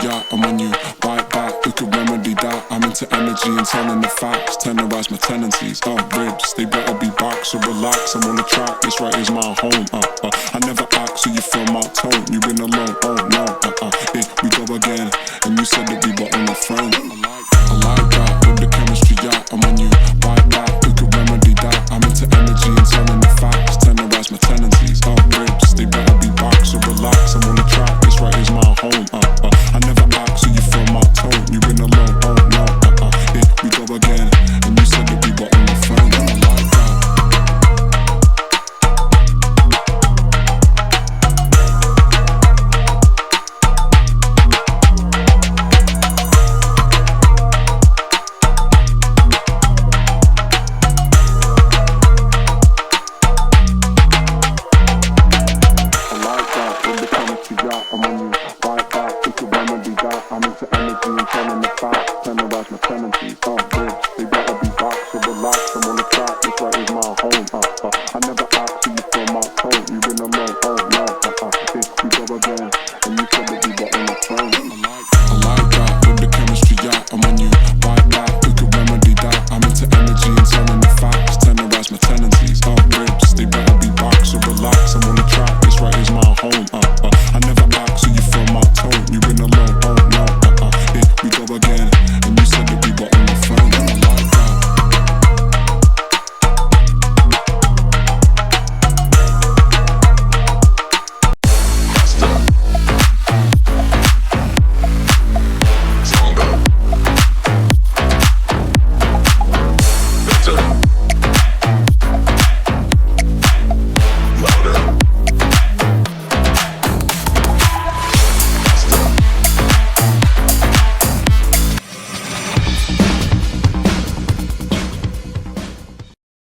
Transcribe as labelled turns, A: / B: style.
A: yeah, I'm on you, right back, we could remedy that. I'm into energy and telling the facts, tenderize my tendencies, ribs, they better be back, so relax, I'm on the track, this right is my home, I never act, so you feel my tone, you've been alone, oh no, here we go again, and you said that we were only friends. I like that, with the chemistry, yeah, I'm on you, right back, we could remedy that. I'm into energy and telling the facts, tenderize my tendencies, ribs, they better be back, so relax, I'm on the track, this right is my home, I never act, so you feel my tone, you've been alone, oh no, here we go again, and you said that we were only friends. I like that. I'm on you, right back, we could remedy that. I'm into energy and telling the facts, tenderize my tendencies, ribs, they better be